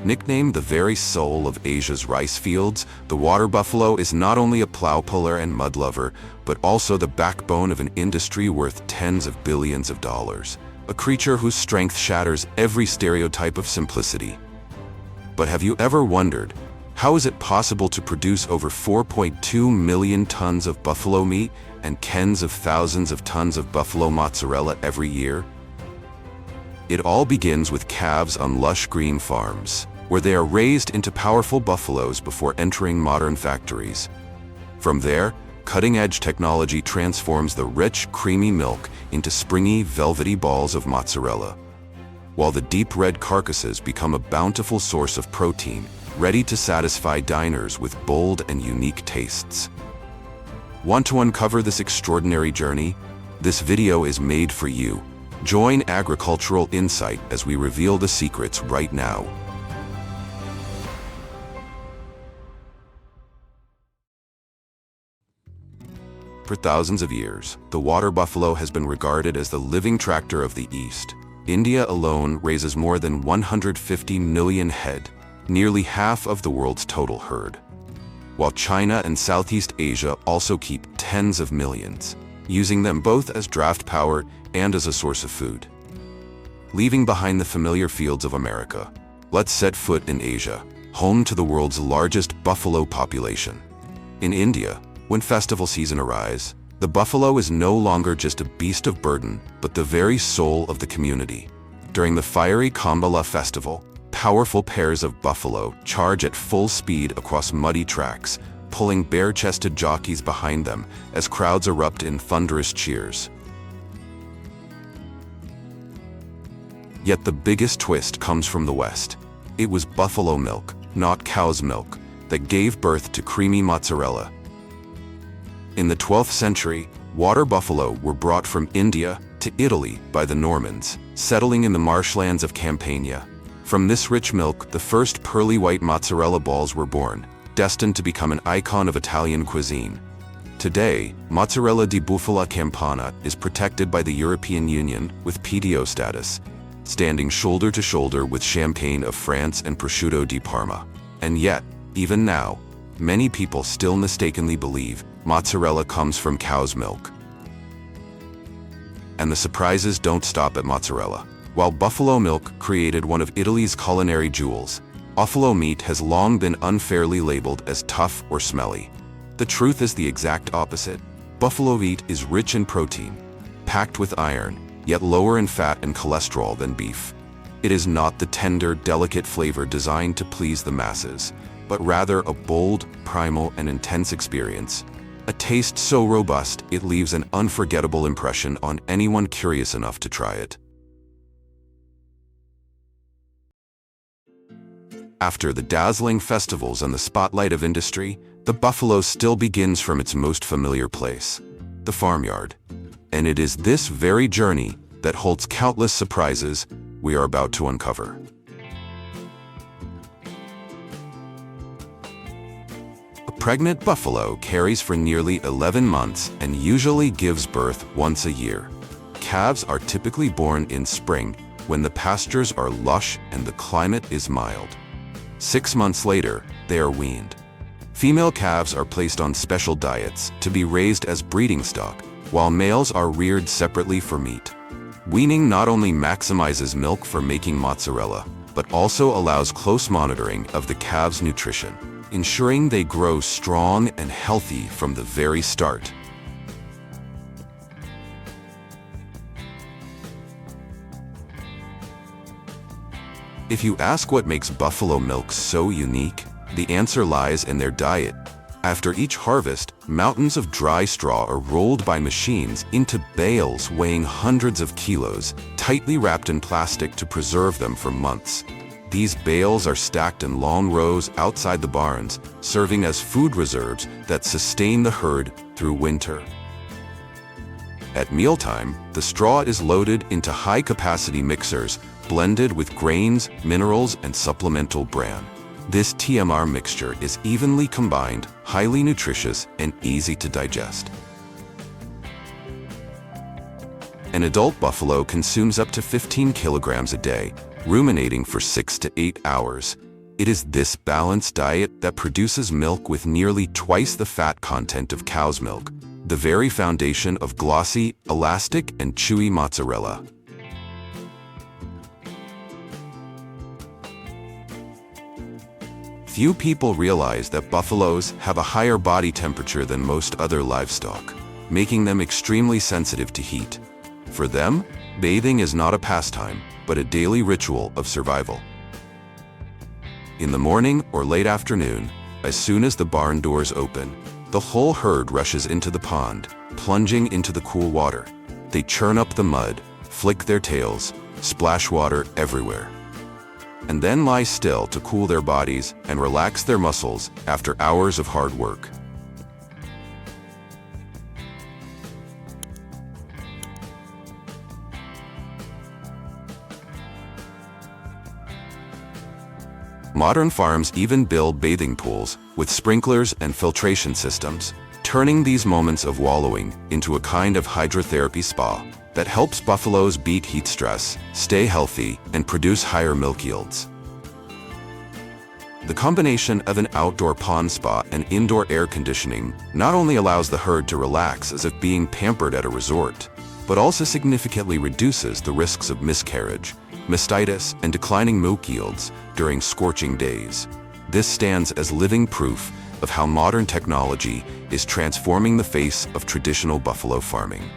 Nicknamed the very soul of Asia's rice fields, the water buffalo is not only a plow puller and mud lover, but also the backbone of an industry worth tens of billions of dollars. A creature whose strength shatters every stereotype of simplicity. But have you ever wondered, how is it possible to produce over 4.2 million tons of buffalo meat and tens of thousands of tons of buffalo mozzarella every year? It all begins with calves on lush green farms, where they are raised into powerful buffaloes before entering modern factories. From there, cutting-edge technology transforms the rich, creamy milk into springy, velvety balls of mozzarella, while the deep red carcasses become a bountiful source of protein, ready to satisfy diners with bold and unique tastes. Want to uncover this extraordinary journey? This video is made for you. Join Agricultural Insight as we reveal the secrets right now. For thousands of years, the water buffalo has been regarded as the living tractor of the East. India alone raises more than 150 million head, nearly half of the world's total herd, while China and Southeast Asia also keep tens of millions, using them both as draft power and as a source of food. Leaving behind the familiar fields of America, let's set foot in Asia, home to the world's largest buffalo population. In India, when festival season arrives, the buffalo is no longer just a beast of burden, but the very soul of the community. During the fiery Kambala festival, powerful pairs of buffalo charge at full speed across muddy tracks, pulling bare-chested jockeys behind them as crowds erupt in thunderous cheers. Yet the biggest twist comes from the West. It was buffalo milk, not cow's milk, that gave birth to creamy mozzarella. In the 12th century, water buffalo were brought from India to Italy by the Normans, settling in the marshlands of Campania. From this rich milk, the first pearly white mozzarella balls were born, destined to become an icon of Italian cuisine. Today, mozzarella di bufala campana is protected by the European Union with PDO status, standing shoulder to shoulder with champagne of France and prosciutto di Parma. And yet, even now, many people still mistakenly believe mozzarella comes from cow's milk. And the surprises don't stop at mozzarella. While buffalo milk created one of Italy's culinary jewels, buffalo meat has long been unfairly labeled as tough or smelly. The truth is the exact opposite. Buffalo meat is rich in protein, packed with iron, yet lower in fat and cholesterol than beef. It is not the tender, delicate flavor designed to please the masses, but rather a bold, primal, and intense experience. A taste so robust, it leaves an unforgettable impression on anyone curious enough to try it. After the dazzling festivals and the spotlight of industry, the buffalo still begins from its most familiar place, the farmyard. And it is this very journey that holds countless surprises we are about to uncover. A pregnant buffalo carries for nearly 11 months and usually gives birth once a year. Calves are typically born in spring when the pastures are lush and the climate is mild. 6 months later, they are weaned. Female calves are placed on special diets to be raised as breeding stock, while males are reared separately for meat. Weaning not only maximizes milk for making mozzarella, but also allows close monitoring of the calves' nutrition, ensuring they grow strong and healthy from the very start. If you ask what makes buffalo milk so unique, the answer lies in their diet. After each harvest, mountains of dry straw are rolled by machines into bales weighing hundreds of kilos, tightly wrapped in plastic to preserve them for months. These bales are stacked in long rows outside the barns, serving as food reserves that sustain the herd through winter. At mealtime, the straw is loaded into high-capacity mixers, blended with grains, minerals, and supplemental bran. This TMR mixture is evenly combined, highly nutritious, and easy to digest. An adult buffalo consumes up to 15 kilograms a day, ruminating for 6 to 8 hours, It is this balanced diet that produces milk with nearly twice the fat content of cow's milk, the very foundation of glossy, elastic, and chewy mozzarella. Few people realize that buffaloes have a higher body temperature than most other livestock, making them extremely sensitive to heat. For them, bathing is not a pastime, but a daily ritual of survival. In the morning or late afternoon, as soon as the barn doors open, the whole herd rushes into the pond, plunging into the cool water. They churn up the mud, flick their tails, splash water everywhere, and then lie still to cool their bodies and relax their muscles after hours of hard work. Modern farms even build bathing pools with sprinklers and filtration systems, turning these moments of wallowing into a kind of hydrotherapy spa that helps buffaloes beat heat stress, stay healthy, and produce higher milk yields. The combination of an outdoor pond spa and indoor air conditioning not only allows the herd to relax as if being pampered at a resort, but also significantly reduces the risks of miscarriage, mastitis, and declining milk yields during scorching days. This stands as living proof of how modern technology is transforming the face of traditional buffalo farming.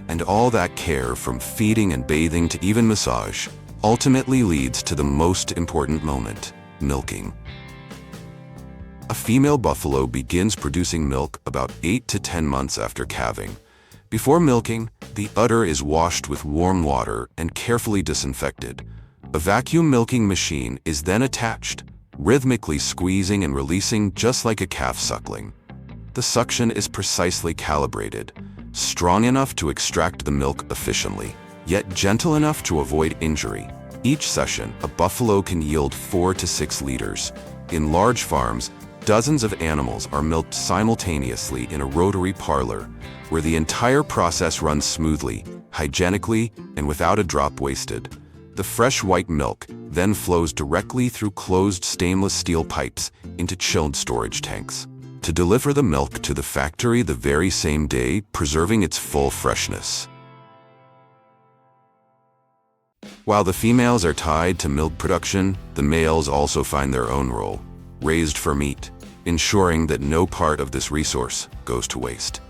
And all that care, from feeding and bathing to even massage, ultimately leads to the most important moment: milking. A female buffalo begins producing milk about 8 to 10 months after calving. Before milking, the udder is washed with warm water and carefully disinfected. A vacuum milking machine is then attached, rhythmically squeezing and releasing just like a calf suckling. The suction is precisely calibrated, strong enough to extract the milk efficiently, yet gentle enough to avoid injury. Each session, a buffalo can yield 4 to 6 liters. In large farms, dozens of animals are milked simultaneously in a rotary parlor, where the entire process runs smoothly, hygienically, and without a drop wasted. The fresh white milk then flows directly through closed stainless steel pipes into chilled storage tanks, to deliver the milk to the factory the very same day, preserving its full freshness. While the females are tied to milk production, the males also find their own role: raised for meat, ensuring that no part of this resource goes to waste.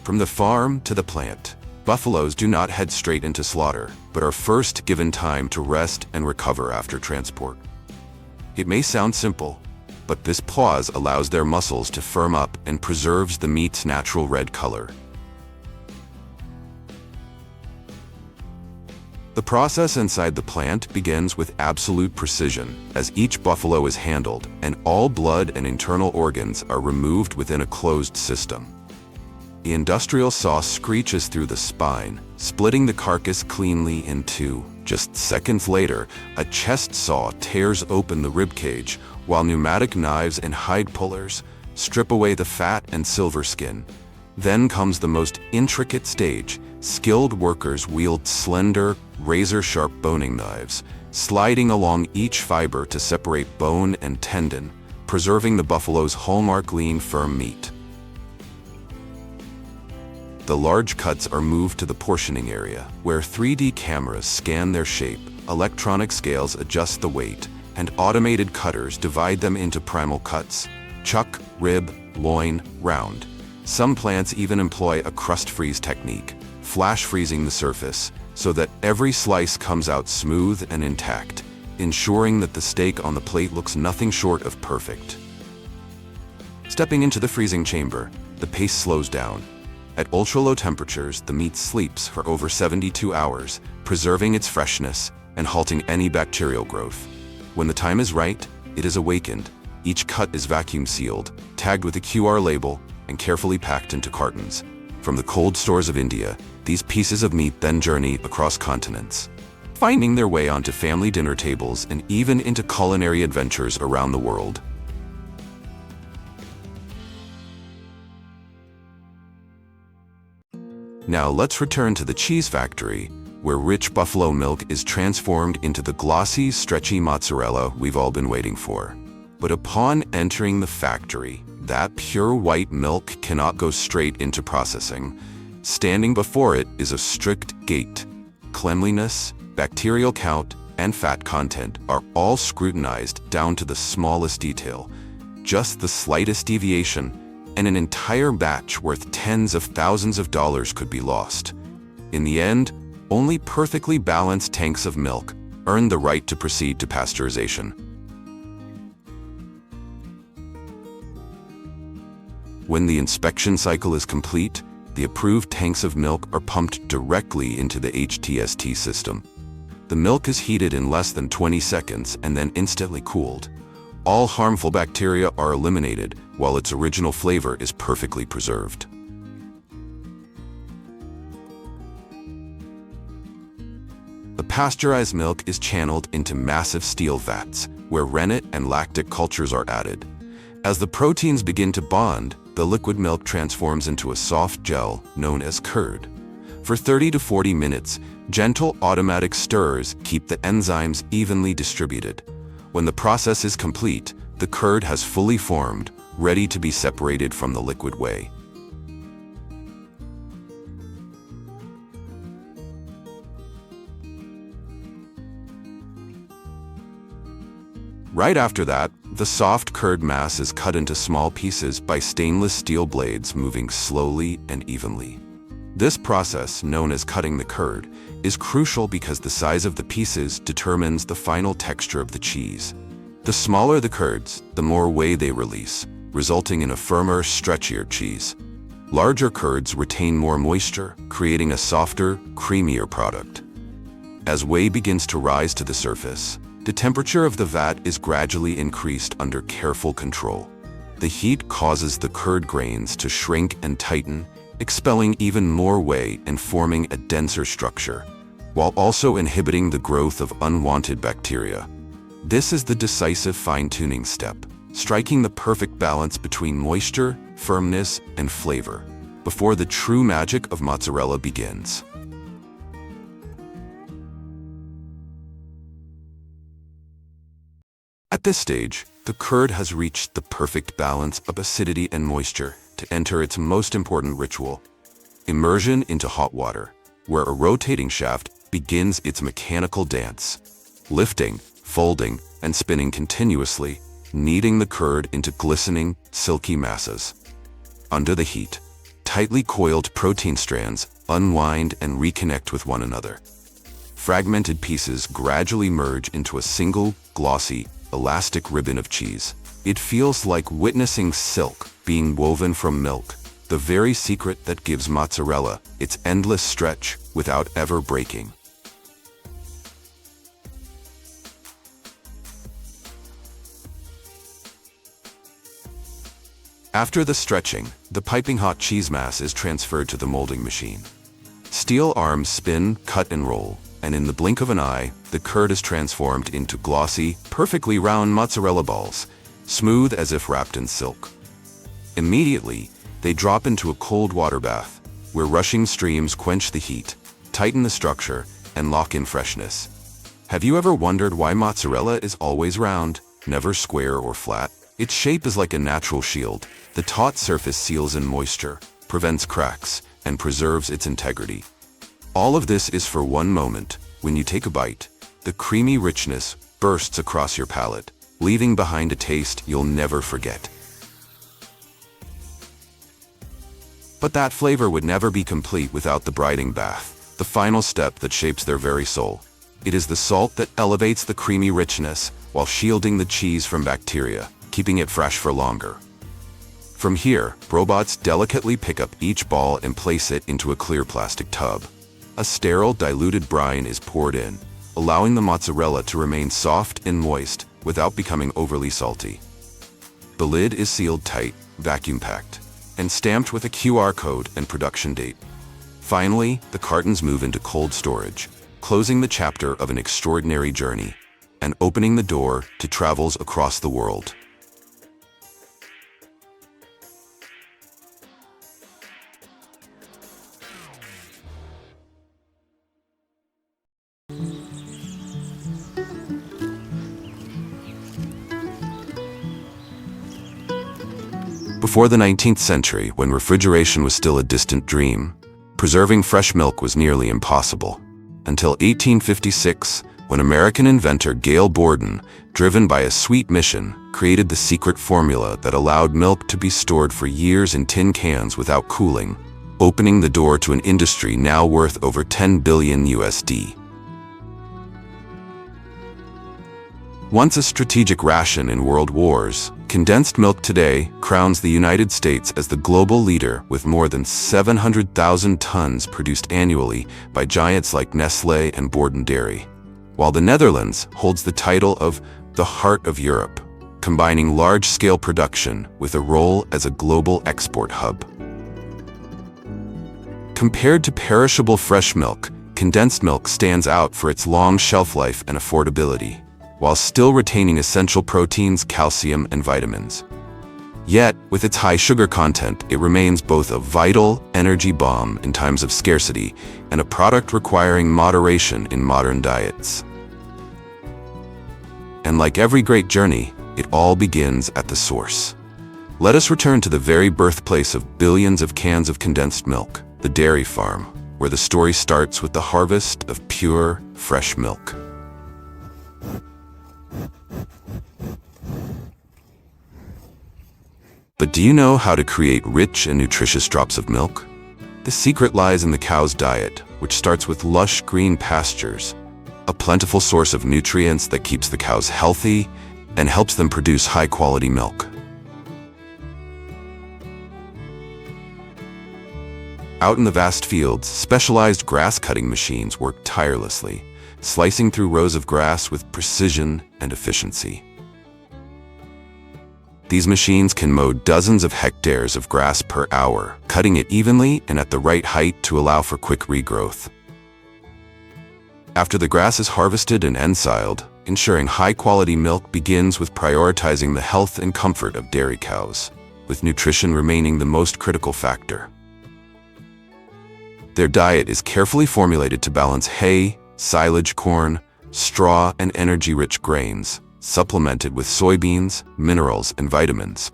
From the farm to the plant, buffaloes do not head straight into slaughter, but are first given time to rest and recover after transport. It may sound simple, but this pause allows their muscles to firm up and preserves the meat's natural red color. The process inside the plant begins with absolute precision, as each buffalo is handled and all blood and internal organs are removed within a closed system. The industrial saw screeches through the spine, splitting the carcass cleanly in two. Just seconds later, a chest saw tears open the ribcage, while pneumatic knives and hide pullers strip away the fat and silver skin. Then comes the most intricate stage. Skilled workers wield slender, razor-sharp boning knives, sliding along each fiber to separate bone and tendon, preserving the buffalo's hallmark lean, firm meat. The large cuts are moved to the portioning area, where 3D cameras scan their shape, electronic scales adjust the weight, and automated cutters divide them into primal cuts: chuck, rib, loin, round. Some plants even employ a crust freeze technique, flash freezing the surface, so that every slice comes out smooth and intact, ensuring that the steak on the plate looks nothing short of perfect. Stepping into the freezing chamber, the pace slows down. At ultra-low temperatures, the meat sleeps for over 72 hours, preserving its freshness and halting any bacterial growth. When the time is right, it is awakened. Each cut is vacuum sealed, tagged with a QR label, and carefully packed into cartons. From the cold stores of India, these pieces of meat then journey across continents, finding their way onto family dinner tables and even into culinary adventures around the world. Now let's return to the cheese factory, where rich buffalo milk is transformed into the glossy, stretchy mozzarella we've all been waiting for. But upon entering the factory, that pure white milk cannot go straight into processing. Standing before it is a strict gate. Cleanliness, bacterial count, and fat content are all scrutinized down to the smallest detail. Just the slightest deviation, and an entire batch worth tens of thousands of dollars could be lost. In the end, only perfectly balanced tanks of milk earn the right to proceed to pasteurization. When the inspection cycle is complete, the approved tanks of milk are pumped directly into the HTST system. The milk is heated in less than 20 seconds and then instantly cooled. All harmful bacteria are eliminated, while its original flavor is perfectly preserved. The pasteurized milk is channeled into massive steel vats, where rennet and lactic cultures are added. As the proteins begin to bond, the liquid milk transforms into a soft gel known as curd. For 30 to 40 minutes, gentle automatic stirrers keep the enzymes evenly distributed. When the process is complete, the curd has fully formed, ready to be separated from the liquid whey. Right after that, the soft curd mass is cut into small pieces by stainless steel blades moving slowly and evenly. This process, known as cutting the curd, is crucial because the size of the pieces determines the final texture of the cheese. The smaller the curds, the more whey they release, resulting in a firmer, stretchier cheese. Larger curds retain more moisture, creating a softer, creamier product. As whey begins to rise to the surface, the temperature of the vat is gradually increased under careful control. The heat causes the curd grains to shrink and tighten, expelling even more whey and forming a denser structure, while also inhibiting the growth of unwanted bacteria. This is the decisive fine-tuning step, striking the perfect balance between moisture, firmness, and flavor, before the true magic of mozzarella begins. At this stage, the curd has reached the perfect balance of acidity and moisture to enter its most important ritual, immersion into hot water, where a rotating shaft begins its mechanical dance, lifting, folding, and spinning continuously, kneading the curd into glistening, silky masses. Under the heat, tightly coiled protein strands unwind and reconnect with one another. Fragmented pieces gradually merge into a single, glossy, elastic ribbon of cheese. It feels like witnessing silk being woven from milk, the very secret that gives mozzarella its endless stretch without ever breaking. After the stretching, the piping hot cheese mass is transferred to the molding machine. Steel arms spin, cut, and roll, and in the blink of an eye, the curd is transformed into glossy, perfectly round mozzarella balls, smooth as if wrapped in silk. Immediately, they drop into a cold water bath, where rushing streams quench the heat, tighten the structure, and lock in freshness. Have you ever wondered why mozzarella is always round, never square or flat? Its shape is like a natural shield. The taut surface seals in moisture, prevents cracks, and preserves its integrity. All of this is for one moment. When you take a bite, the creamy richness bursts across your palate, leaving behind a taste you'll never forget. But that flavor would never be complete without the brideing bath, the final step that shapes their very soul. It is the salt that elevates the creamy richness while shielding the cheese from bacteria, keeping it fresh for longer. From here, robots delicately pick up each ball and place it into a clear plastic tub. A sterile, diluted brine is poured in, allowing the mozzarella to remain soft and moist without becoming overly salty. The lid is sealed tight, vacuum-packed, and stamped with a QR code and production date. Finally, the cartons move into cold storage, closing the chapter of an extraordinary journey and opening the door to travels across the world. Before the 19th century, when refrigeration was still a distant dream, preserving fresh milk was nearly impossible. Until 1856, when American inventor Gail Borden, driven by a sweet mission, created the secret formula that allowed milk to be stored for years in tin cans without cooling, opening the door to an industry now worth over 10 billion USD. Once a strategic ration in world wars, condensed milk today crowns the United States as the global leader with more than 700,000 tons produced annually by giants like Nestlé and Borden Dairy, while the Netherlands holds the title of the heart of Europe, combining large-scale production with a role as a global export hub. Compared to perishable fresh milk, condensed milk stands out for its long shelf life and affordability, while still retaining essential proteins, calcium, and vitamins. Yet, with its high sugar content, it remains both a vital energy bomb in times of scarcity and a product requiring moderation in modern diets. And like every great journey, it all begins at the source. Let us return to the very birthplace of billions of cans of condensed milk, the dairy farm, where the story starts with the harvest of pure, fresh milk. But do you know how to create rich and nutritious drops of milk? The secret lies in the cow's diet, which starts with lush green pastures, a plentiful source of nutrients that keeps the cows healthy and helps them produce high-quality milk. Out in the vast fields, specialized grass-cutting machines work tirelessly, slicing through rows of grass with precision and efficiency. These machines can mow dozens of hectares of grass per hour, cutting it evenly and at the right height to allow for quick regrowth. After the grass is harvested and ensiled, ensuring high-quality milk begins with prioritizing the health and comfort of dairy cows, with nutrition remaining the most critical factor. Their diet is carefully formulated to balance hay, silage corn, straw, and energy-rich grains, supplemented with soybeans, minerals, and vitamins.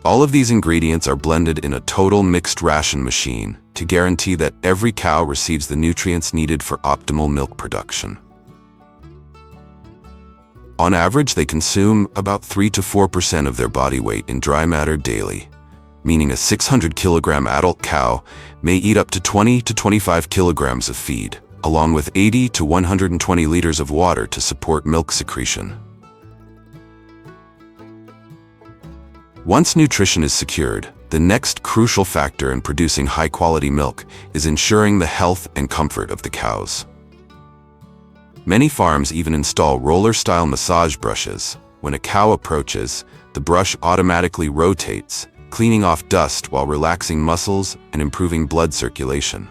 All of these ingredients are blended in a total mixed ration machine to guarantee that every cow receives the nutrients needed for optimal milk production. On average, they consume about 3 to 4% of their body weight in dry matter daily, meaning a 600-kilogram adult cow may eat up to 20 to 25 kilograms of feed, along with 80 to 120 liters of water to support milk secretion. Once nutrition is secured, the next crucial factor in producing high-quality milk is ensuring the health and comfort of the cows. Many farms even install roller-style massage brushes. When a cow approaches, the brush automatically rotates, cleaning off dust while relaxing muscles and improving blood circulation.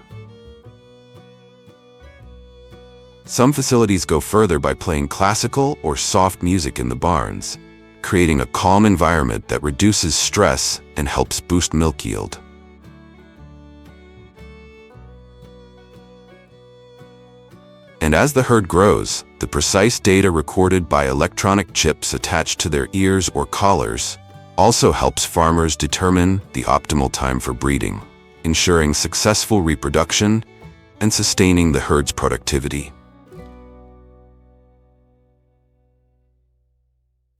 Some facilities go further by playing classical or soft music in the barns, creating a calm environment that reduces stress and helps boost milk yield. And as the herd grows, the precise data recorded by electronic chips attached to their ears or collars also helps farmers determine the optimal time for breeding, ensuring successful reproduction and sustaining the herd's productivity.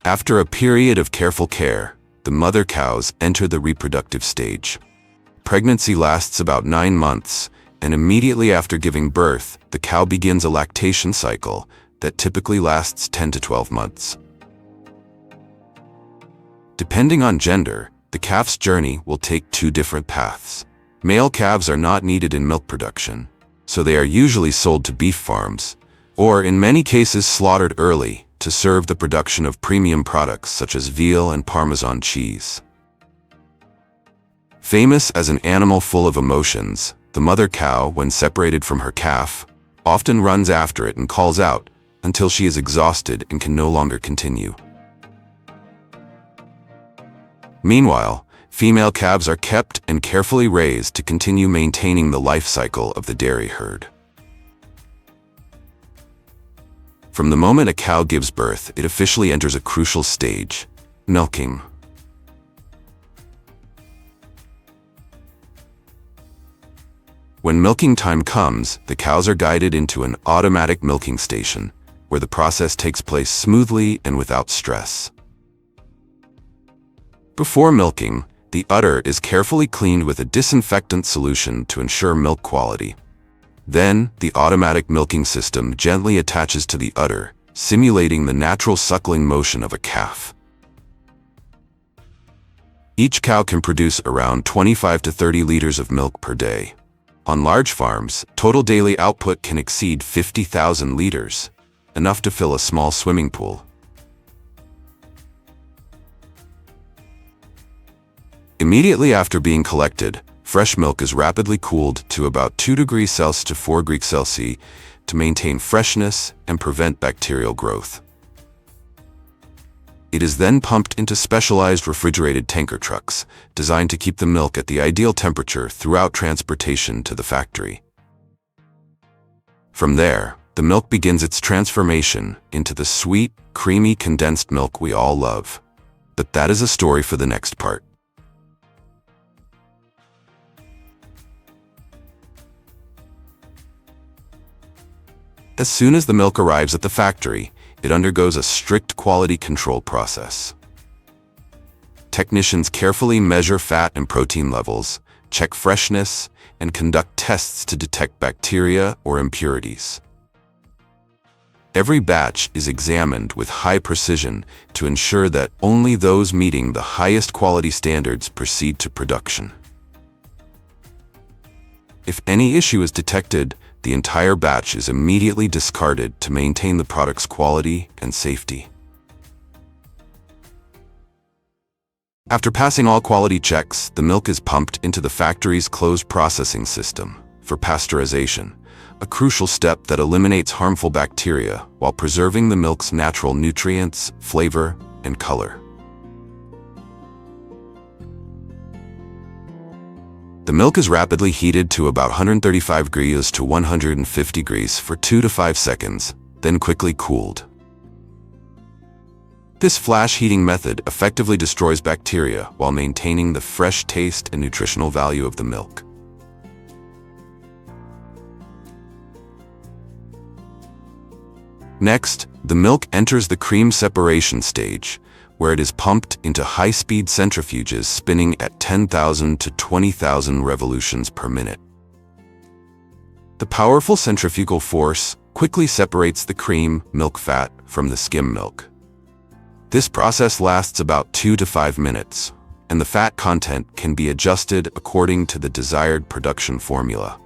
After a period of careful care, the mother cows enter the reproductive stage. Pregnancy lasts about 9 months, and immediately after giving birth, the cow begins a lactation cycle that typically lasts 10 to 12 months. Depending on gender, the calf's journey will take 2 different paths. Male calves are not needed in milk production, so they are usually sold to beef farms, or in many cases slaughtered early to serve the production of premium products such as veal and Parmesan cheese. Famous as an animal full of emotions, the mother cow, when separated from her calf, often runs after it and calls out until she is exhausted and can no longer continue. Meanwhile, female calves are kept and carefully raised to continue maintaining the life cycle of the dairy herd. From the moment a cow gives birth, it officially enters a crucial stage, Milking. When milking time comes, the cows are guided into an automatic milking station, where the process takes place smoothly and without stress. Before milking, the udder is carefully cleaned with a disinfectant solution to ensure milk quality. Then, the automatic milking system gently attaches to the udder, simulating the natural suckling motion of a calf. Each cow can produce around 25 to 30 liters of milk per day. On large farms, total daily output can exceed 50,000 liters, enough to fill a small swimming pool. Immediately after being collected, fresh milk is rapidly cooled to about 2 degrees Celsius to 4 degrees Celsius to maintain freshness and prevent bacterial growth. It is then pumped into specialized refrigerated tanker trucks, designed to keep the milk at the ideal temperature throughout transportation to the factory. From there, the milk begins its transformation into the sweet, creamy condensed milk we all love. But that is a story for the next part. As soon as the milk arrives at the factory, it undergoes a strict quality control process. Technicians carefully measure fat and protein levels, check freshness, and conduct tests to detect bacteria or impurities. Every batch is examined with high precision to ensure that only those meeting the highest quality standards proceed to production. If any issue is detected, the entire batch is immediately discarded to maintain the product's quality and safety. After passing all quality checks, the milk is pumped into the factory's closed processing system for pasteurization, a crucial step that eliminates harmful bacteria while preserving the milk's natural nutrients, flavor, and color. The milk is rapidly heated to about 135 degrees to 150 degrees for 2 to 5 seconds, then quickly cooled. This flash heating method effectively destroys bacteria while maintaining the fresh taste and nutritional value of the milk. Next, the milk enters the cream separation stage, where it is pumped into high-speed centrifuges spinning at 10,000 to 20,000 revolutions per minute. The powerful centrifugal force quickly separates the cream milk fat from the skim milk. This process lasts about 2 to 5 minutes, and the fat content can be adjusted according to the desired production formula.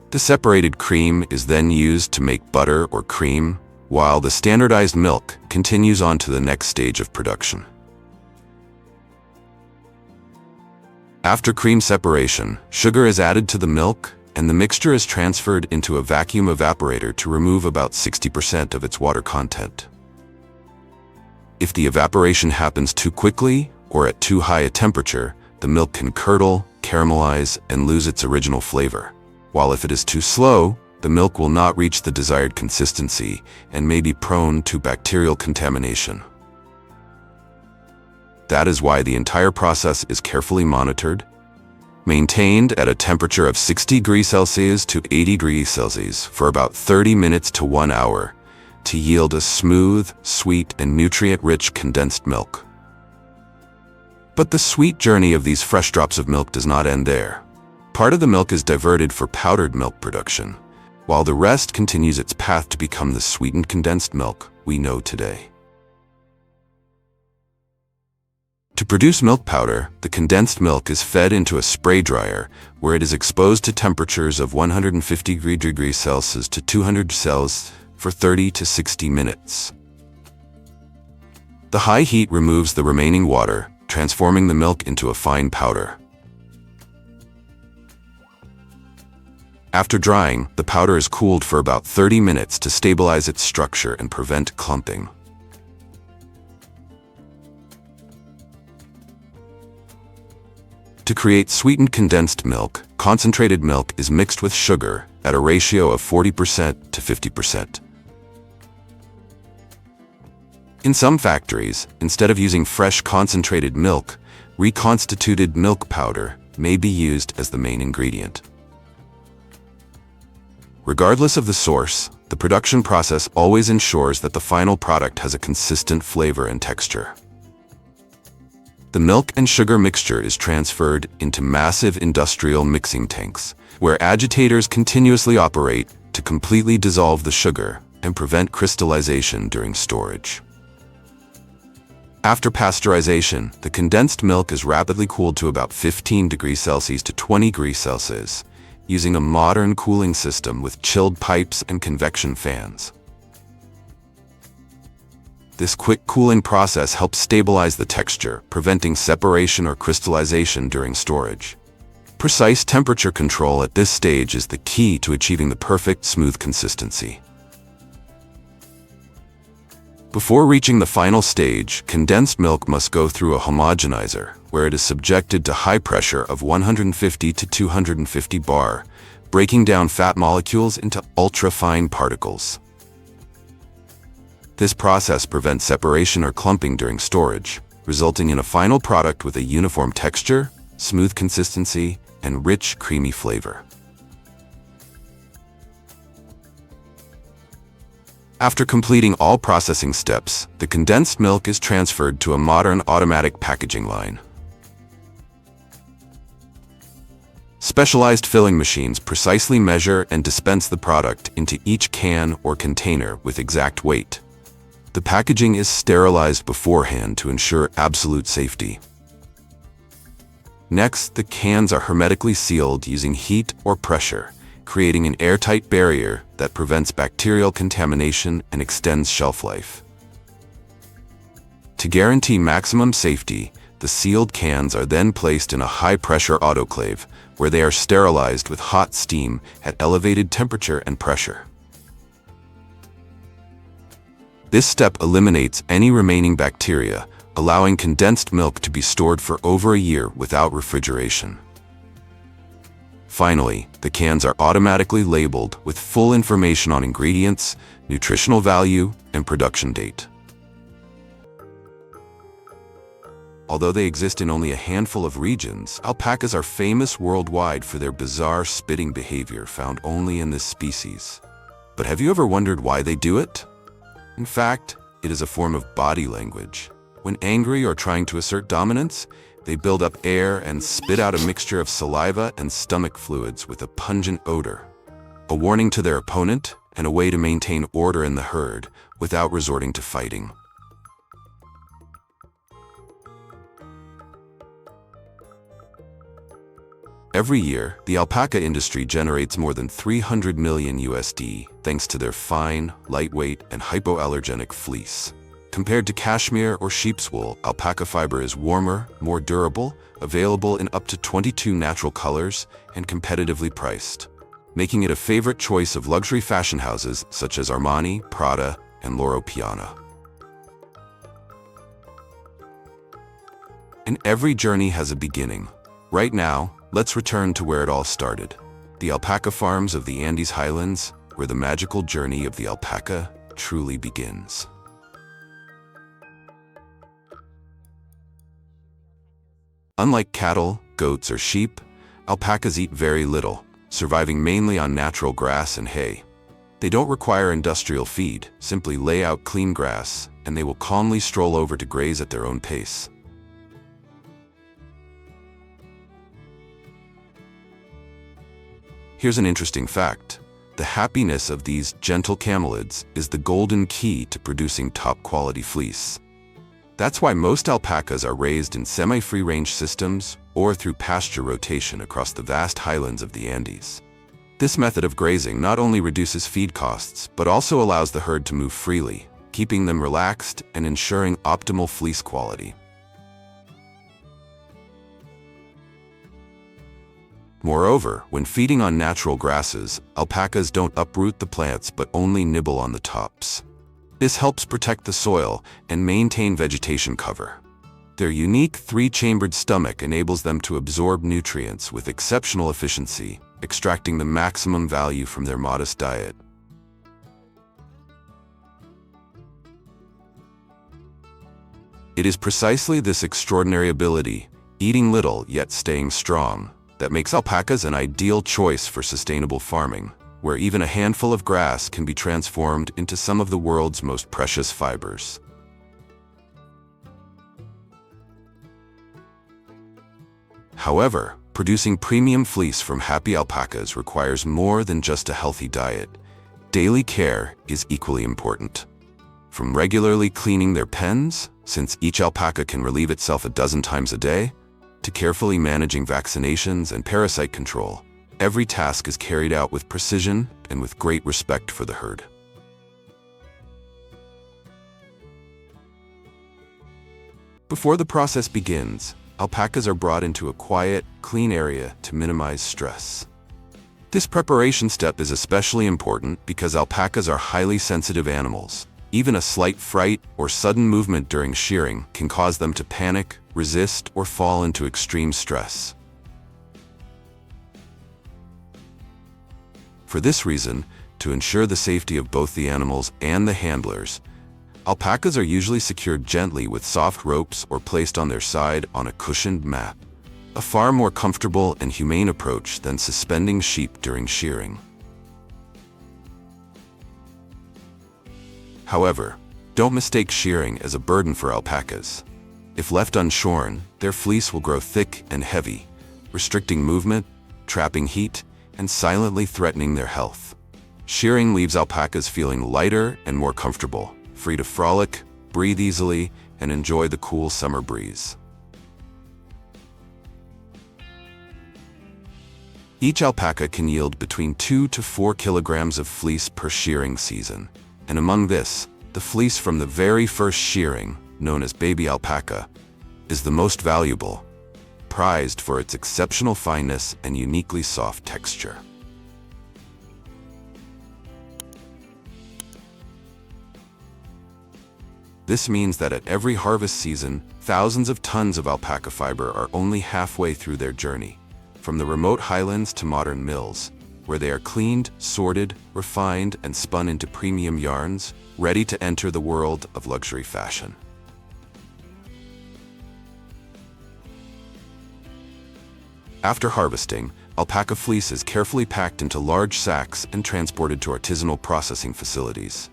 The separated cream is then used to make butter or cream, while the standardized milk continues on to the next stage of production. After cream separation, sugar is added to the milk, and the mixture is transferred into a vacuum evaporator to remove about 60% of its water content. If the evaporation happens too quickly or at too high a temperature, the milk can curdle, caramelize, and lose its original flavor. While if it is too slow, the milk will not reach the desired consistency and may be prone to bacterial contamination. That is why the entire process is carefully monitored, maintained at a temperature of 60 degrees Celsius to 80 degrees Celsius for about 30 minutes to 1 hour to yield a smooth, sweet, and nutrient-rich condensed milk. But the sweet journey of these fresh drops of milk does not end there. Part of the milk is diverted for powdered milk production, while the rest continues its path to become the sweetened condensed milk we know today. To produce milk powder, the condensed milk is fed into a spray dryer where it is exposed to temperatures of 150 degrees Celsius to 200 Celsius for 30 to 60 minutes. The high heat removes the remaining water, transforming the milk into a fine powder. After drying, the powder is cooled for about 30 minutes to stabilize its structure and prevent clumping. To create sweetened condensed milk, concentrated milk is mixed with sugar at a ratio of 40% to 50%. In some factories, instead of using fresh concentrated milk, reconstituted milk powder may be used as the main ingredient. Regardless of the source, the production process always ensures that the final product has a consistent flavor and texture. The milk and sugar mixture is transferred into massive industrial mixing tanks, where agitators continuously operate to completely dissolve the sugar and prevent crystallization during storage. After pasteurization, the condensed milk is rapidly cooled to about 15 degrees Celsius to 20 degrees Celsius, using a modern cooling system with chilled pipes and convection fans. This quick cooling process helps stabilize the texture, preventing separation or crystallization during storage. Precise temperature control at this stage is the key to achieving the perfect, smooth consistency. Before reaching the final stage, condensed milk must go through a homogenizer, where it is subjected to high pressure of 150 to 250 bar, breaking down fat molecules into ultra-fine particles. This process prevents separation or clumping during storage, resulting in a final product with a uniform texture, smooth consistency, and rich, creamy flavor. After completing all processing steps, the condensed milk is transferred to a modern automatic packaging line. Specialized filling machines precisely measure and dispense the product into each can or container with exact weight. The packaging is sterilized beforehand to ensure absolute safety. Next, the cans are hermetically sealed using heat or pressure, creating an airtight barrier that prevents bacterial contamination and extends shelf life. To guarantee maximum safety, the sealed cans are then placed in a high-pressure autoclave, where they are sterilized with hot steam at elevated temperature and pressure. This step eliminates any remaining bacteria, allowing condensed milk to be stored for over a year without refrigeration. Finally, the cans are automatically labeled with full information on ingredients, nutritional value, and production date. Although they exist in only a handful of regions, alpacas are famous worldwide for their bizarre spitting behavior found only in this species. But have you ever wondered why they do it? In fact, it is a form of body language. When angry or trying to assert dominance, they build up air and spit out a mixture of saliva and stomach fluids with a pungent odor, a warning to their opponent and a way to maintain order in the herd without resorting to fighting. Every year, the alpaca industry generates more than $300 million USD thanks to their fine, lightweight, and hypoallergenic fleece. Compared to cashmere or sheep's wool, alpaca fiber is warmer, more durable, available in up to 22 natural colors, and competitively priced, making it a favorite choice of luxury fashion houses such as Armani, Prada, and Loro Piana. And every journey has a beginning. Right now, let's return to where it all started. The alpaca farms of the Andes Highlands, where the magical journey of the alpaca truly begins. Unlike cattle, goats, or sheep, alpacas eat very little, surviving mainly on natural grass and hay. They don't require industrial feed, simply lay out clean grass, and they will calmly stroll over to graze at their own pace. Here's an interesting fact. The happiness of these gentle camelids is the golden key to producing top-quality fleece. That's why most alpacas are raised in semi-free-range systems or through pasture rotation across the vast highlands of the Andes. This method of grazing not only reduces feed costs, but also allows the herd to move freely, keeping them relaxed and ensuring optimal fleece quality. Moreover, when feeding on natural grasses, alpacas don't uproot the plants but only nibble on the tops. This helps protect the soil and maintain vegetation cover. Their unique three-chambered stomach enables them to absorb nutrients with exceptional efficiency, extracting the maximum value from their modest diet. It is precisely this extraordinary ability, eating little yet staying strong, that makes alpacas an ideal choice for sustainable farming, where even a handful of grass can be transformed into some of the world's most precious fibers. However, producing premium fleece from happy alpacas requires more than just a healthy diet. Daily care is equally important. From regularly cleaning their pens, since each alpaca can relieve itself a dozen times a day, to carefully managing vaccinations and parasite control, every task is carried out with precision and with great respect for the herd. Before the process begins, alpacas are brought into a quiet, clean area to minimize stress. This preparation step is especially important because alpacas are highly sensitive animals. Even a slight fright or sudden movement during shearing can cause them to panic, resist, or fall into extreme stress. For this reason, to ensure the safety of both the animals and the handlers, alpacas are usually secured gently with soft ropes or placed on their side on a cushioned mat, a far more comfortable and humane approach than suspending sheep during shearing. However, don't mistake shearing as a burden for alpacas. If left unshorn, their fleece will grow thick and heavy, restricting movement, trapping heat, and silently threatening their health. Shearing leaves alpacas feeling lighter and more comfortable, free to frolic, breathe easily, and enjoy the cool summer breeze. Each alpaca can yield between 2 to 4 kilograms of fleece per shearing season, and among this, the fleece from the very first shearing, known as baby alpaca, is the most valuable, prized for its exceptional fineness and uniquely soft texture. This means that at every harvest season, thousands of tons of alpaca fiber are only halfway through their journey, from the remote highlands to modern mills, where they are cleaned, sorted, refined, and spun into premium yarns, ready to enter the world of luxury fashion. After harvesting, alpaca fleece is carefully packed into large sacks and transported to artisanal processing facilities.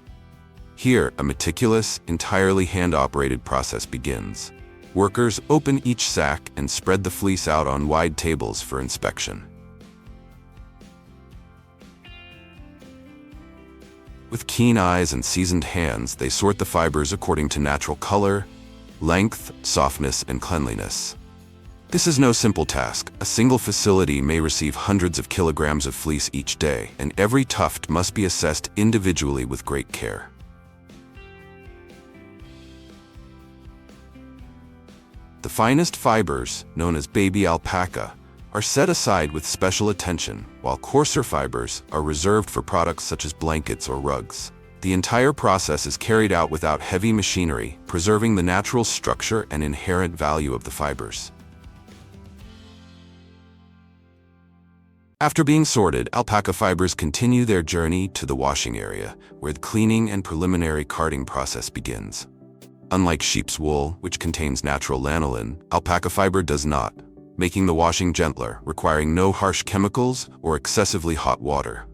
Here, a meticulous, entirely hand-operated process begins. Workers open each sack and spread the fleece out on wide tables for inspection. With keen eyes and seasoned hands, they sort the fibers according to natural color, length, softness, and cleanliness. This is no simple task. A single facility may receive hundreds of kilograms of fleece each day, and every tuft must be assessed individually with great care. The finest fibers, known as baby alpaca, are set aside with special attention, while coarser fibers are reserved for products such as blankets or rugs. The entire process is carried out without heavy machinery, preserving the natural structure and inherent value of the fibers. After being sorted, alpaca fibers continue their journey to the washing area, where the cleaning and preliminary carding process begins. Unlike sheep's wool, which contains natural lanolin, alpaca fiber does not, making the washing gentler, requiring no harsh chemicals or excessively hot water.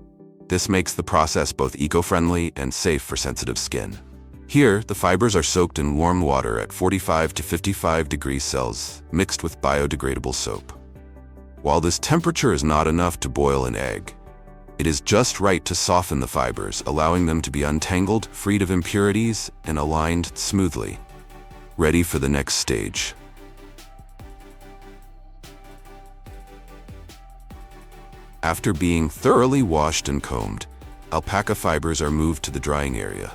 This makes the process both eco-friendly and safe for sensitive skin. Here, the fibers are soaked in warm water at 45 to 55 degrees Celsius, mixed with biodegradable soap. While this temperature is not enough to boil an egg, it is just right to soften the fibers, allowing them to be untangled, freed of impurities, and aligned smoothly, ready for the next stage. After being thoroughly washed and combed, alpaca fibers are moved to the drying area.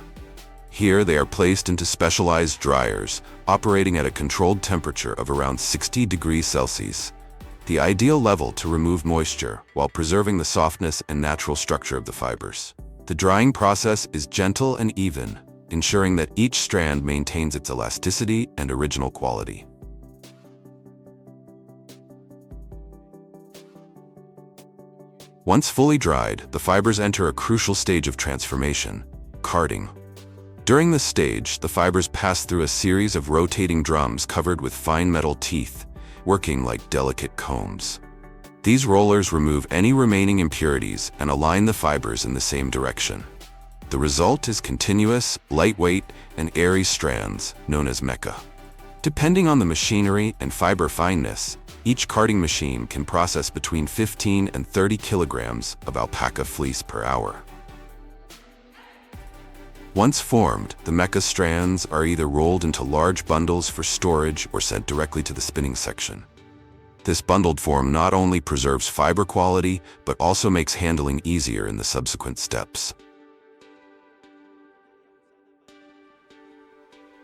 Here they are placed into specialized dryers, operating at a controlled temperature of around 60 degrees Celsius, the ideal level to remove moisture while preserving the softness and natural structure of the fibers. The drying process is gentle and even, ensuring that each strand maintains its elasticity and original quality. Once fully dried, the fibers enter a crucial stage of transformation, carding. During this stage, the fibers pass through a series of rotating drums covered with fine metal teeth, working like delicate combs. These rollers remove any remaining impurities and align the fibers in the same direction. The result is continuous, lightweight, and airy strands, known as mica. Depending on the machinery and fiber fineness, each carding machine can process between 15 and 30 kilograms of alpaca fleece per hour. Once formed, the mica strands are either rolled into large bundles for storage or sent directly to the spinning section. This bundled form not only preserves fiber quality, but also makes handling easier in the subsequent steps.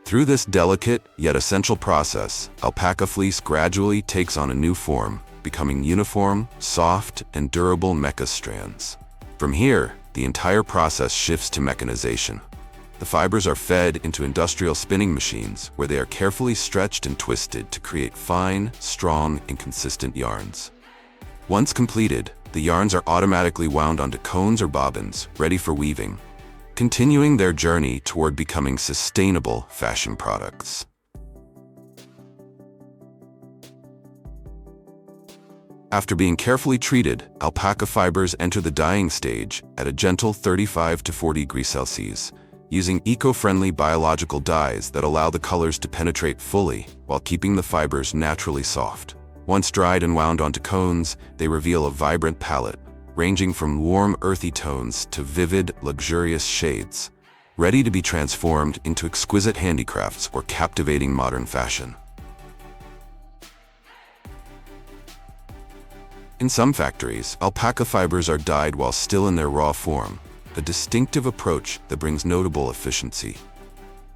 Through this delicate, yet essential process, alpaca fleece gradually takes on a new form, becoming uniform, soft, and durable mica strands. From here, the entire process shifts to mechanization. The fibers are fed into industrial spinning machines, where they are carefully stretched and twisted to create fine, strong, and consistent yarns. Once completed, the yarns are automatically wound onto cones or bobbins, ready for weaving, continuing their journey toward becoming sustainable fashion products. After being carefully treated, alpaca fibers enter the dyeing stage at a gentle 35 to 40 degrees Celsius, using eco-friendly biological dyes that allow the colors to penetrate fully while keeping the fibers naturally soft. Once dried and wound onto cones, they reveal a vibrant palette, ranging from warm, earthy tones to vivid, luxurious shades, ready to be transformed into exquisite handicrafts or captivating modern fashion. In some factories, alpaca fibers are dyed while still in their raw form, a distinctive approach that brings notable efficiency.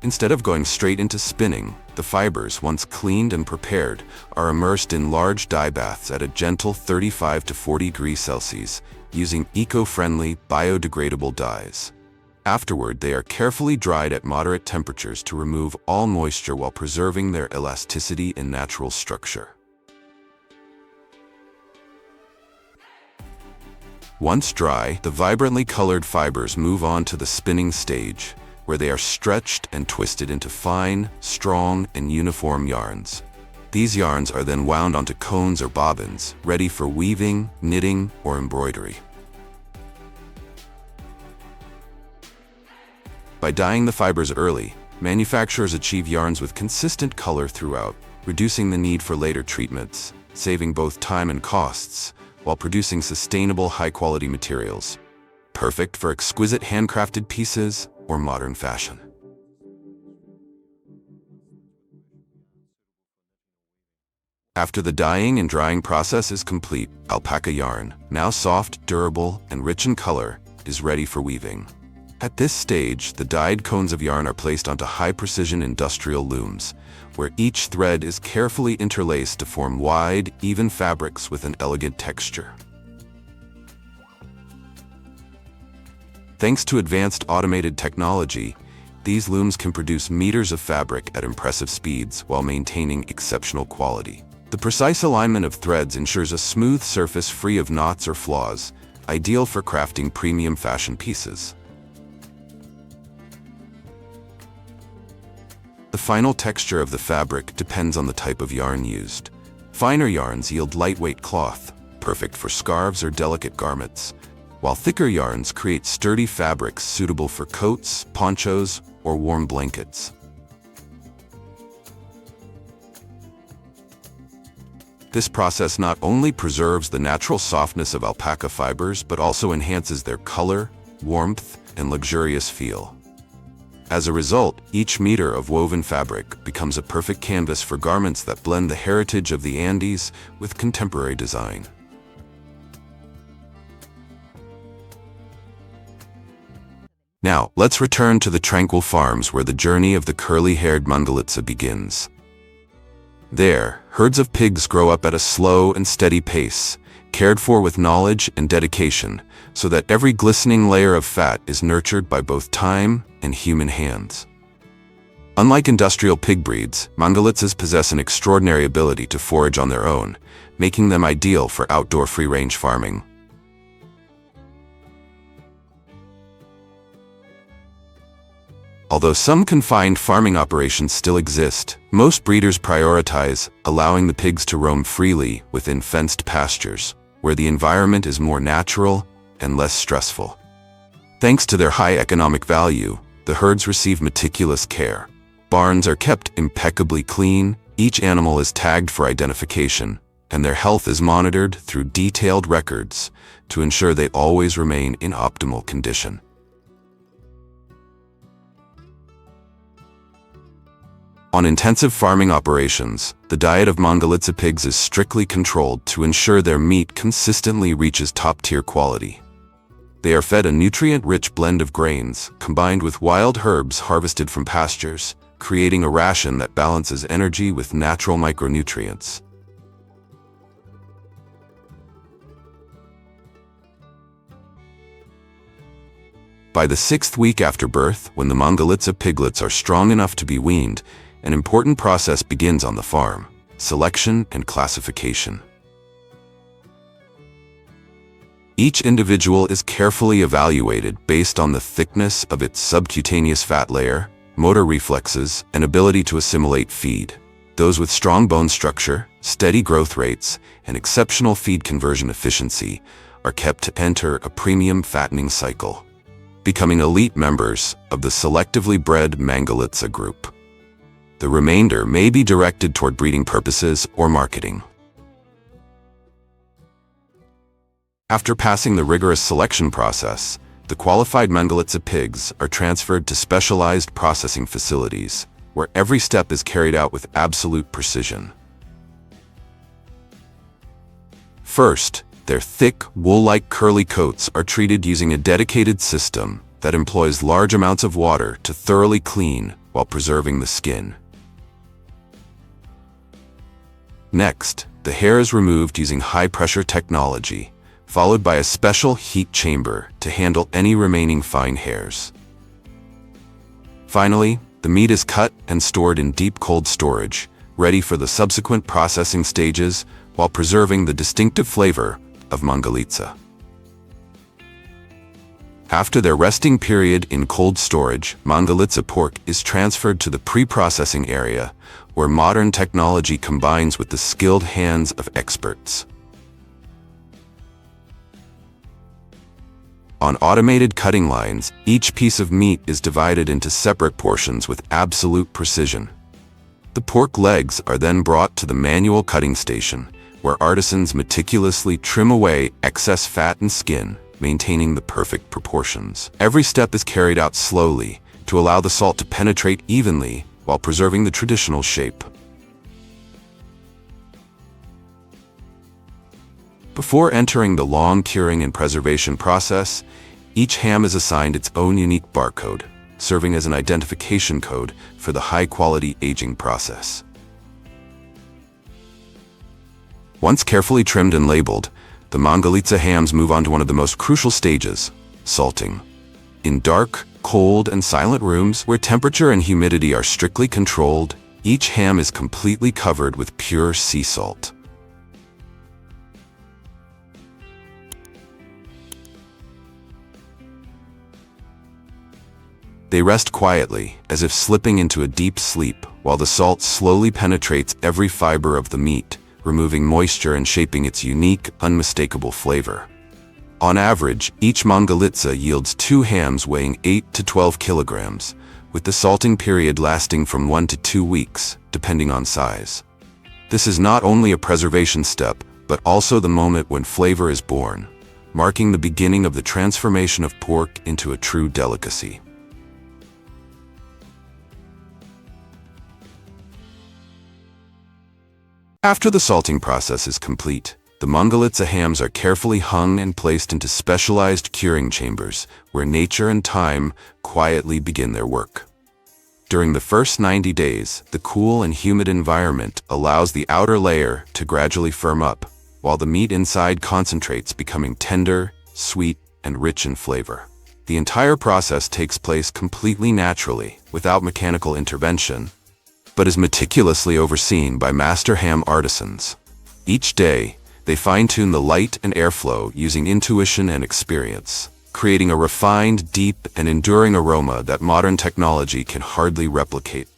Instead of going straight into spinning, the fibers, once cleaned and prepared, are immersed in large dye baths at a gentle 35 to 40 degrees Celsius, using eco-friendly, biodegradable dyes. Afterward, they are carefully dried at moderate temperatures to remove all moisture while preserving their elasticity and natural structure. Once dry, the vibrantly colored fibers move on to the spinning stage, where they are stretched and twisted into fine, strong, and uniform yarns. These yarns are then wound onto cones or bobbins, ready for weaving, knitting, or embroidery. By dyeing the fibers early, manufacturers achieve yarns with consistent color throughout, reducing the need for later treatments, saving both time and costs, while producing sustainable, high-quality materials, perfect for exquisite handcrafted pieces or modern fashion. After the dyeing and drying process is complete, alpaca yarn, now soft, durable, and rich in color, is ready for weaving. At this stage, the dyed cones of yarn are placed onto high-precision industrial looms, where each thread is carefully interlaced to form wide, even fabrics with an elegant texture. Thanks to advanced automated technology, these looms can produce meters of fabric at impressive speeds while maintaining exceptional quality. The precise alignment of threads ensures a smooth surface free of knots or flaws, ideal for crafting premium fashion pieces. The final texture of the fabric depends on the type of yarn used. Finer yarns yield lightweight cloth, perfect for scarves or delicate garments, while thicker yarns create sturdy fabrics suitable for coats, ponchos, or warm blankets. This process not only preserves the natural softness of alpaca fibers, but also enhances their color, warmth, and luxurious feel. As a result, each meter of woven fabric becomes a perfect canvas for garments that blend the heritage of the Andes with contemporary design. Now, let's return to the tranquil farms where the journey of the curly-haired Mangalitsa begins. There, herds of pigs grow up at a slow and steady pace, cared for with knowledge and dedication, so that every glistening layer of fat is nurtured by both time and human hands. Unlike industrial pig breeds, Mangalitsa's possess an extraordinary ability to forage on their own, making them ideal for outdoor free-range farming. Although some confined farming operations still exist, most breeders prioritize allowing the pigs to roam freely within fenced pastures, where the environment is more natural and less stressful. Thanks to their high economic value, the herds receive meticulous care. Barns are kept impeccably clean, each animal is tagged for identification, and their health is monitored through detailed records to ensure they always remain in optimal condition. On intensive farming operations, the diet of Mongolitsa pigs is strictly controlled to ensure their meat consistently reaches top-tier quality. They are fed a nutrient-rich blend of grains, combined with wild herbs harvested from pastures, creating a ration that balances energy with natural micronutrients. By the 6th week after birth, when the Mongolitsa piglets are strong enough to be weaned, an important process begins on the farm: selection and classification. Each individual is carefully evaluated based on the thickness of its subcutaneous fat layer, motor reflexes, and ability to assimilate feed. Those with strong bone structure, steady growth rates, and exceptional feed conversion efficiency are kept to enter a premium fattening cycle, becoming elite members of the selectively bred Mongolitsa group. The remainder may be directed toward breeding purposes or marketing. After passing the rigorous selection process, the qualified Mongolitsa pigs are transferred to specialized processing facilities, where every step is carried out with absolute precision. First, their thick, wool-like curly coats are treated using a dedicated system that employs large amounts of water to thoroughly clean while preserving the skin. Next, the hair is removed using high-pressure technology, followed by a special heat chamber to handle any remaining fine hairs. Finally, the meat is cut and stored in deep cold storage, ready for the subsequent processing stages while preserving the distinctive flavor of Mongolitsa. After their resting period in cold storage, Mongolitsa pork is transferred to the pre-processing area, where modern technology combines with the skilled hands of experts. On automated cutting lines, each piece of meat is divided into separate portions with absolute precision. The pork legs are then brought to the manual cutting station, where artisans meticulously trim away excess fat and skin, maintaining the perfect proportions. Every step is carried out slowly to allow the salt to penetrate evenly while preserving the traditional shape. Before entering the long curing and preservation process, each ham is assigned its own unique barcode, serving as an identification code for the high-quality aging process. Once carefully trimmed and labeled, the Mongolitsa hams move on to one of the most crucial stages: salting. In dark, cold, and silent rooms where temperature and humidity are strictly controlled, each ham is completely covered with pure sea salt. They rest quietly, as if slipping into a deep sleep, while the salt slowly penetrates every fiber of the meat, removing moisture and shaping its unique, unmistakable flavor. On average, each Mongolitsa yields 2 hams weighing 8 to 12 kilograms, with the salting period lasting from 1 to 2 weeks, depending on size. This is not only a preservation step, but also the moment when flavor is born, marking the beginning of the transformation of pork into a true delicacy. After the salting process is complete, the Mongolitsa hams are carefully hung and placed into specialized curing chambers, where nature and time quietly begin their work. During the first 90 days, the cool and humid environment allows the outer layer to gradually firm up, while the meat inside concentrates, becoming tender, sweet, and rich in flavor. The entire process takes place completely naturally, without mechanical intervention, but is meticulously overseen by master ham artisans. Each day, they fine-tune the light and airflow using intuition and experience, creating a refined, deep, and enduring aroma that modern technology can hardly replicate.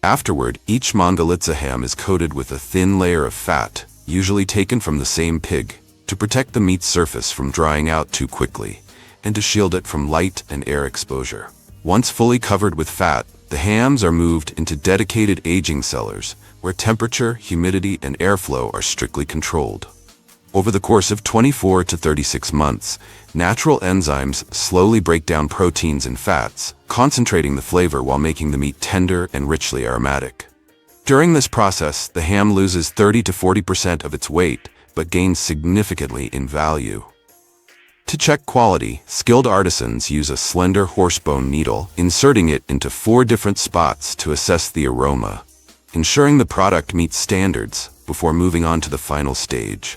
Afterward, each Mangalitsa ham is coated with a thin layer of fat, usually taken from the same pig, to protect the meat's surface from drying out too quickly, and to shield it from light and air exposure. Once fully covered with fat, the hams are moved into dedicated aging cellars, where temperature, humidity, and airflow are strictly controlled. Over the course of 24 to 36 months, natural enzymes slowly break down proteins and fats, concentrating the flavor while making the meat tender and richly aromatic. During this process, the ham loses 30 to 40% of its weight, but gains significantly in value. To check quality, skilled artisans use a slender horsebone needle, inserting it into 4 different spots to assess the aroma, ensuring the product meets standards before moving on to the final stage.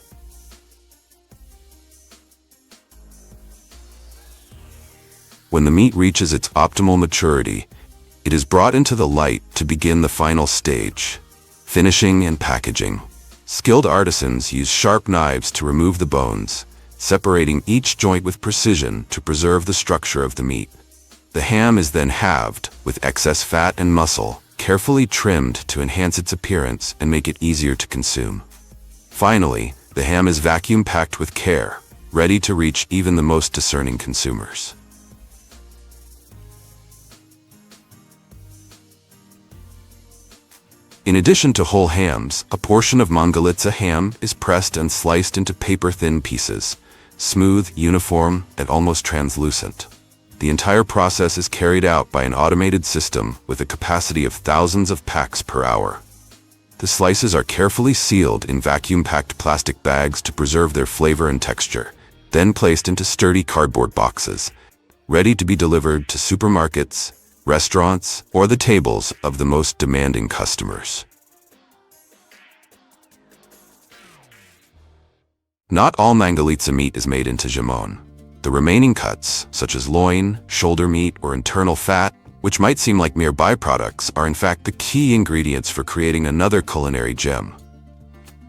When the meat reaches its optimal maturity, it is brought into the light to begin the final stage, finishing and packaging. Skilled artisans use sharp knives to remove the bones, separating each joint with precision to preserve the structure of the meat. The ham is then halved, with excess fat and muscle, carefully trimmed to enhance its appearance and make it easier to consume. Finally, the ham is vacuum-packed with care, ready to reach even the most discerning consumers. In addition to whole hams, a portion of Mangalitsa ham is pressed and sliced into paper-thin pieces, smooth, uniform, and almost translucent. The entire process is carried out by an automated system with a capacity of thousands of packs per hour. The slices are carefully sealed in vacuum-packed plastic bags to preserve their flavor and texture, then placed into sturdy cardboard boxes, ready to be delivered to supermarkets, restaurants, or the tables of the most demanding customers. Not all Mangalitsa meat is made into jamon. The remaining cuts, such as loin, shoulder meat, or internal fat, which might seem like mere byproducts, are in fact the key ingredients for creating another culinary gem,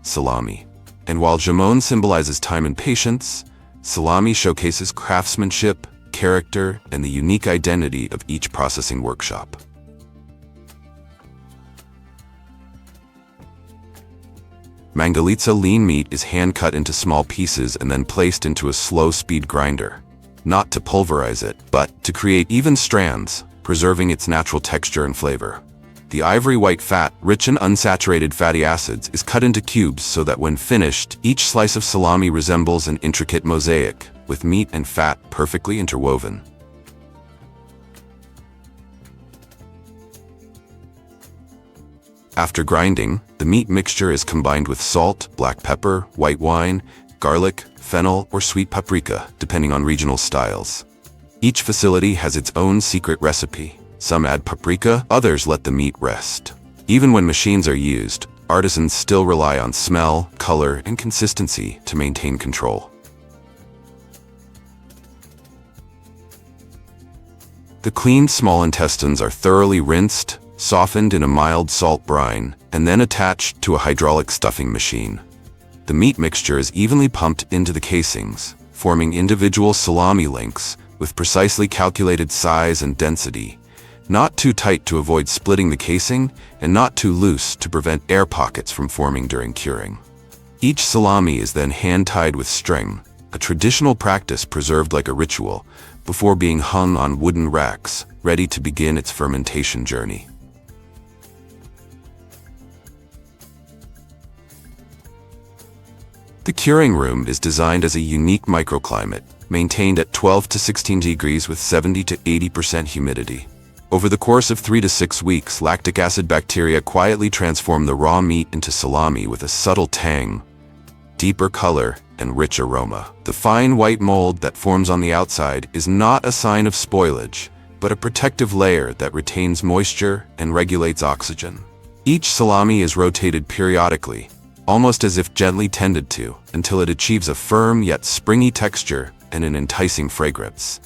salami. And while jamon symbolizes time and patience, salami showcases craftsmanship, character, and the unique identity of each processing workshop. Mangalitsa lean meat is hand-cut into small pieces and then placed into a slow-speed grinder, not to pulverize it, but to create even strands, preserving its natural texture and flavor. The ivory white fat, rich in unsaturated fatty acids, is cut into cubes so that when finished, each slice of salami resembles an intricate mosaic, with meat and fat perfectly interwoven. After grinding, the meat mixture is combined with salt, black pepper, white wine, garlic, fennel, or sweet paprika, depending on regional styles. Each facility has its own secret recipe. Some add paprika, others let the meat rest. Even when machines are used, artisans still rely on smell, color, and consistency to maintain control. The cleaned small intestines are thoroughly rinsed, softened in a mild salt brine, and then attached to a hydraulic stuffing machine. The meat mixture is evenly pumped into the casings, forming individual salami links with precisely calculated size and density, not too tight to avoid splitting the casing, and not too loose to prevent air pockets from forming during curing. Each salami is then hand-tied with string, a traditional practice preserved like a ritual, before being hung on wooden racks, ready to begin its fermentation journey. The curing room is designed as a unique microclimate, maintained at 12 to 16 degrees with 70 to 80% humidity. Over the course of 3 to 6 weeks, lactic acid bacteria quietly transform the raw meat into salami with a subtle tang, deeper color, and rich aroma. The fine white mold that forms on the outside is not a sign of spoilage, but a protective layer that retains moisture and regulates oxygen. Each salami is rotated periodically, almost as if gently tended to, until it achieves a firm yet springy texture and an enticing fragrance.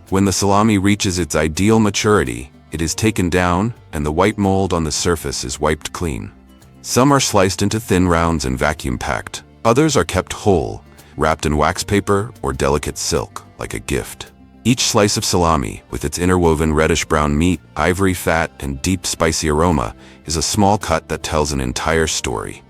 When the salami reaches its ideal maturity, It is taken down, and the white mold on the surface is wiped clean. Some are sliced into thin rounds and vacuum-packed. Others are kept whole, wrapped in wax paper or delicate silk, like a gift. Each slice of salami, with its interwoven reddish-brown meat, ivory fat, and deep spicy aroma, is a small cut that tells an entire story.